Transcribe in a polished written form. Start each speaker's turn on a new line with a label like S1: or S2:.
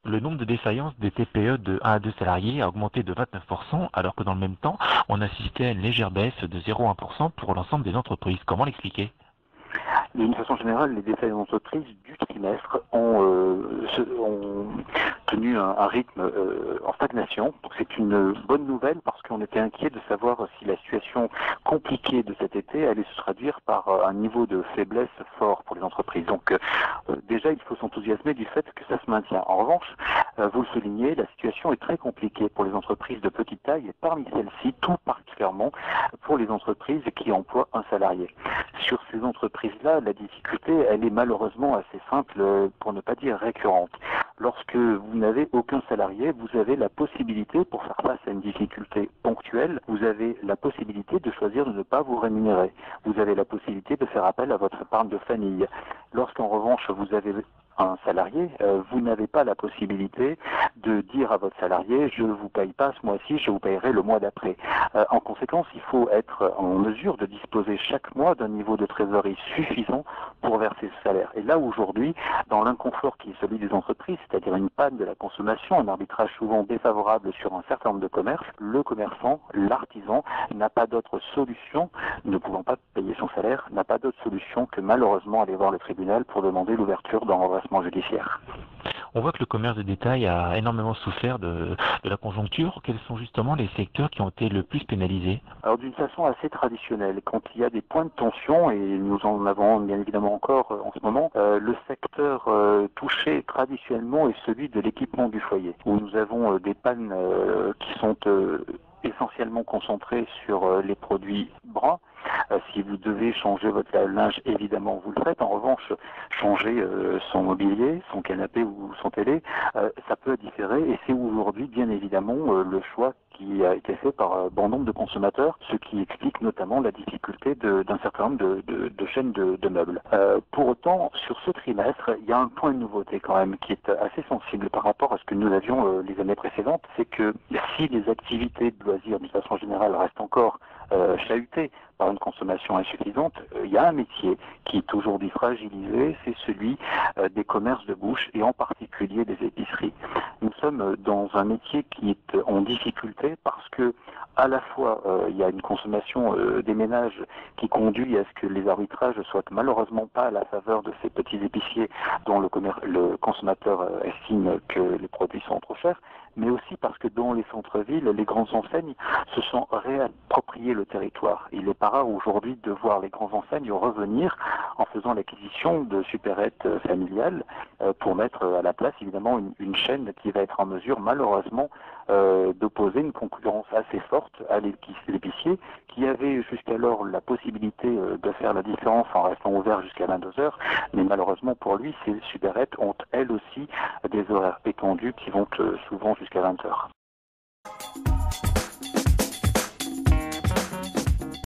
S1: Le nombre de défaillances des TPE de 1 à 2 salariés a augmenté de 29%, alors que dans le même temps, on assistait à une légère baisse de 0,1% pour l'ensemble des entreprises. Comment l'expliquer?
S2: D'une façon générale, les défaillances d'entreprise du trimestre ont tenu un rythme en stagnation. Donc c'est une bonne nouvelle parce qu'on était inquiet de savoir si la situation compliquée de cet été allait se traduire par un niveau de faiblesse fort pour les entreprises. Donc déjà, il faut s'enthousiasmer du fait que ça se maintient. En revanche, vous le soulignez, la situation est très compliquée pour les entreprises de petite taille et parmi celles-ci, tout particulièrement pour les entreprises qui emploient un salarié. Sur ces entreprises-là, la difficulté, elle est malheureusement assez simple, pour ne pas dire récurrente. Lorsque vous n'avez aucun salarié, vous avez la possibilité, pour faire face à une difficulté ponctuelle, vous avez la possibilité de choisir de ne pas vous rémunérer. Vous avez la possibilité de faire appel à votre épargne de famille. Lorsqu'en revanche, vous avez un salarié, vous n'avez pas la possibilité de dire à votre salarié je ne vous paye pas ce mois-ci, je vous payerai le mois d'après. En conséquence, il faut être en mesure de disposer chaque mois d'un niveau de trésorerie suffisant pour verser ce salaire. Et là aujourd'hui, dans l'inconfort qui est celui des entreprises, c'est-à-dire une panne de la consommation, un arbitrage souvent défavorable sur un certain nombre de commerces, le commerçant, l'artisan n'a pas d'autre solution, ne pouvant pas payer son salaire, n'a pas d'autre solution que malheureusement aller voir le tribunal pour demander l'ouverture d'un redressement judiciaire.
S1: On voit que le commerce de détail a énormément souffert de la conjoncture. Quels sont justement les secteurs qui ont été le plus pénalisés?
S2: Alors d'une façon assez traditionnelle, quand il y a des points de tension, et nous en avons bien évidemment encore en ce moment, le secteur touché traditionnellement est celui de l'équipement du foyer, où nous avons des pannes qui sont essentiellement concentrées sur les produits bruns. Si vous devez changer votre linge, évidemment, vous le faites. En revanche, changer son mobilier, son canapé ou son télé, ça peut différer. Et c'est aujourd'hui, bien évidemment, le choix qui a été fait par bon nombre de consommateurs, ce qui explique notamment la difficulté d'un certain nombre de chaînes de meubles. Pour autant, sur ce trimestre, il y a un point de nouveauté quand même qui est assez sensible par rapport à ce que nous avions les années précédentes, c'est que si les activités de loisirs, d'une façon générale, restent encore chahutées par une consommation insuffisante, il y a un métier qui est aujourd'hui fragilisé, c'est celui des commerces de bouche et en particulier des épiceries. Nous sommes dans un métier qui est en difficulté parce que à la fois il y a une consommation des ménages qui conduit à ce que les arbitrages soient malheureusement pas à la faveur de ces petits épiciers dont le consommateur estime que les produits sont trop chers, mais aussi parce que dans les centres-villes, les grandes enseignes se sont réappropriées le territoire. Il n'est pas rare aujourd'hui de voir les grandes enseignes revenir en faisant l'acquisition de supérettes familiales pour mettre à la place évidemment une chaîne qui va être en mesure malheureusement d'opposer une concurrence assez forte à l'épicier qui avait jusqu'alors la possibilité de faire la différence en restant ouvert jusqu'à 22 heures, mais malheureusement pour lui, ces supérettes ont elles aussi des horaires étendus qui vont souvent jusqu'à 20 heures.